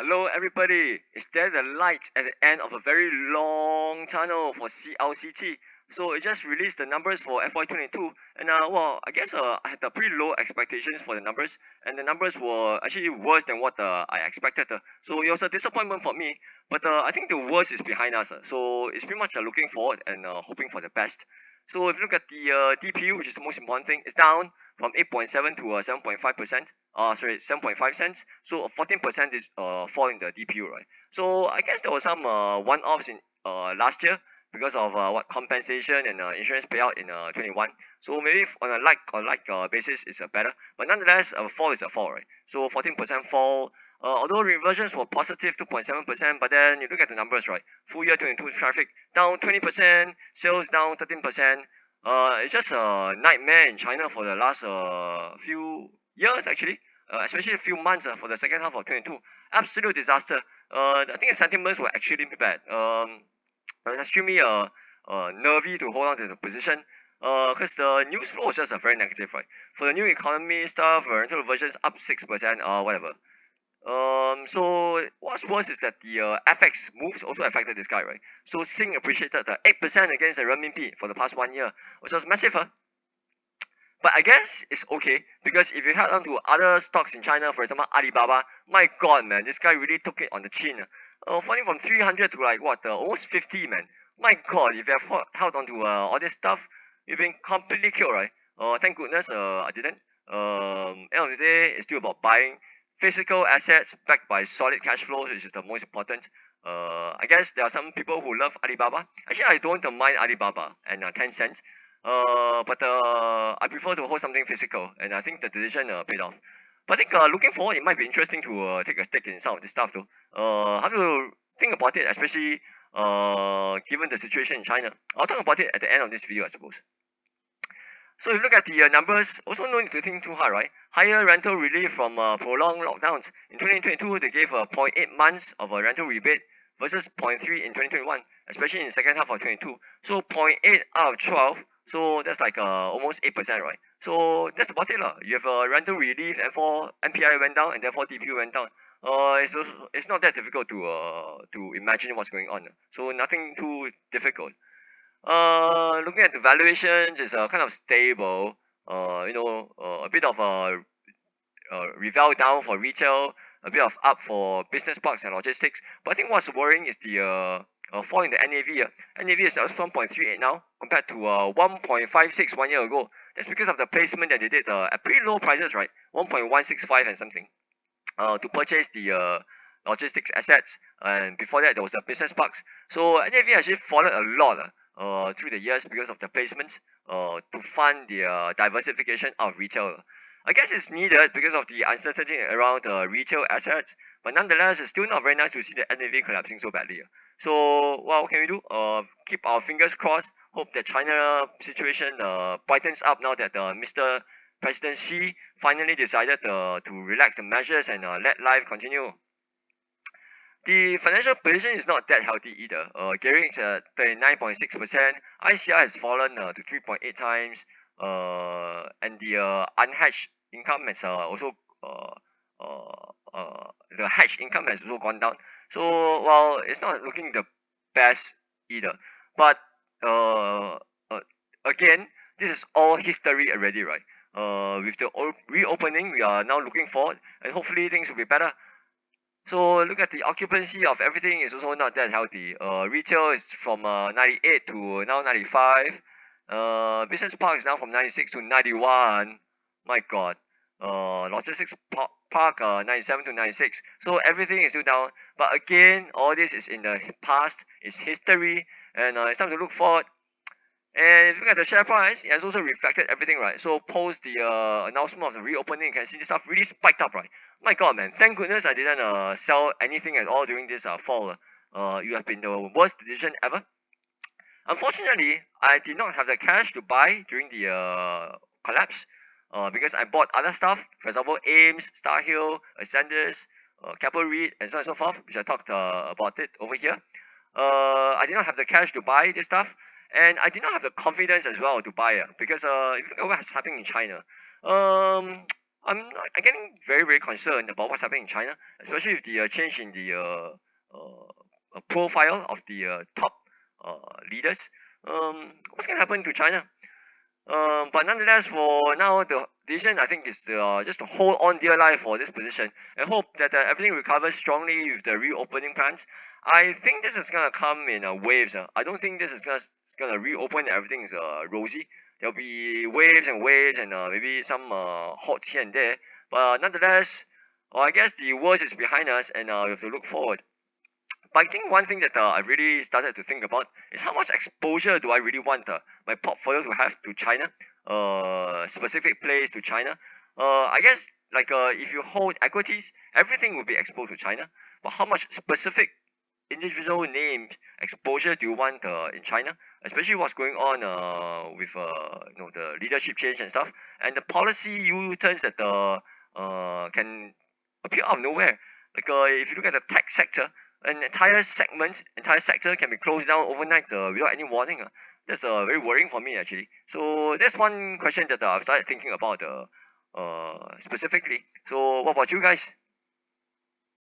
Hello everybody, is there the light at the end of a very long tunnel for CLCT? So it just released the numbers for FY22 and well I guess I had pretty low expectations for the numbers and the numbers were actually worse than what I expected. So it was a disappointment for me, but I think the worst is behind us. So it's pretty much looking forward and hoping for the best. So if you look at the DPU, which is the most important thing, it's down from 8.7 to 7.5%. Sorry, 7.5 cents. So 14% is fall in the DPU, right? So I guess there was some one-offs in last year because of what compensation and insurance payout in 21. So maybe on a like basis is better, but nonetheless a fall is a fall, right? So 14% fall. Although reversions were positive 2.7%, but then you look at the numbers, right? Full year 22 traffic down 20%, sales down 13%. It's just a nightmare in China for the last few years actually, especially a few months for the second half of 22. Absolute disaster. I think the sentiments were actually bad. I was extremely nervy to hold on to the position. Because the news flow was just very negative, right? For the new economy stuff, rental versions up 6% or whatever. So what's worse is that the FX moves also affected this guy, right? So Sing appreciated 8% against the renminbi for the past 1 year, which was massive, huh? But I guess it's okay because if you head on to other stocks in China, for example Alibaba, my God, man, this guy really took it on the chin. Falling from 300 to like what, almost 50, man. My God, if you have held on to all this stuff, you've been completely killed, right? Thank goodness I didn't. End of the day, it's still about buying physical assets backed by solid cash flows, which is the most important. I guess there are some people who love Alibaba. Actually, I don't mind Alibaba and Tencent. But I prefer to hold something physical, and I think the decision paid off. But I think looking forward, it might be interesting to take a stake in some of this stuff though. How to think about it, especially given the situation in China. I'll talk about it at the end of this video, I suppose. So if you look at the numbers, also no need to think too hard, right? Higher rental relief from prolonged lockdowns. In 2022, they gave 0.8 months of a rental rebate versus zero point 0.3 in 2021, especially in the second half of 22. So zero point 0.8 out of 12, so that's like almost 8%, right? So that's about it lah. You have a rental relief, and for NPI went down, and therefore DPU went down. It's not that difficult to imagine what's going on. So nothing too difficult. Looking at the valuations, it's kind of stable. A bit of a reval down for retail, a bit of up for business parks and logistics. But I think what's worrying is the fall in the NAV. NAV is at 1.38 now compared to 1.56 1 year ago. That's because of the placement that they did at pretty low prices, right? 1.165 and something. To purchase the logistics assets, and before that there was the business parks. So NAV actually fallen a lot through the years because of the placements to fund the diversification of retail. I guess it's needed because of the uncertainty around retail assets, but nonetheless, it's still not very nice to see the NAV collapsing so badly. So, what can we do? Keep our fingers crossed. Hope that China situation brightens up now that Mr. President Xi finally decided to relax the measures and let life continue. The financial position is not that healthy either. Gearing is at 39.6%. ICR has fallen to 3.8 times. And the unhedged income has also the hedged income has also gone down. So while it's not looking the best either, but again, this is all history already, right? With the reopening, we are now looking forward, and hopefully things will be better. So look at the occupancy of everything is also not that healthy. Retail is from 98 to now 95. Business park is now from 96 to 91. My God. Logistics park 97 to 96. So everything is still down. But again, all this is in the past. It's history, and it's time to look forward. And if you look at the share price, it has also reflected everything, right? So post the announcement of the reopening, you can see this stuff really spiked up, right? My God, man! Thank goodness I didn't sell anything at all during this fall. You have been the worst decision ever. Unfortunately, I did not have the cash to buy during the collapse. Because I bought other stuff, for example, Ames, Star Hill, Ascendus, Capital REIT, and so on and so forth, which I talked about it over here. I did not have the cash to buy this stuff, and I did not have the confidence as well to buy it because if you look at what's happening in China, I'm getting very very concerned about what's happening in China, especially with the change in the profile of the top leaders. What's gonna happen to China? But nonetheless, for now, the decision I think is just to hold on dear life for this position and hope that everything recovers strongly with the reopening plans. I think this is gonna come in waves. I don't think this is gonna reopen and everything is rosy. There'll be waves and waves and maybe some hots here and there. But nonetheless, I guess the worst is behind us and we have to look forward. But I think one thing that I really started to think about is how much exposure do I really want my portfolio to have to China, specific place to China. I guess like if you hold equities, everything will be exposed to China. But how much specific individual name exposure do you want in China, especially what's going on with the leadership change and stuff, and the policy U-turns that can appear out of nowhere. Like if you look at the tech sector, an entire sector can be closed down overnight without any warning. That's very worrying for me actually. So that's one question that I've started thinking about specifically. So what about you guys?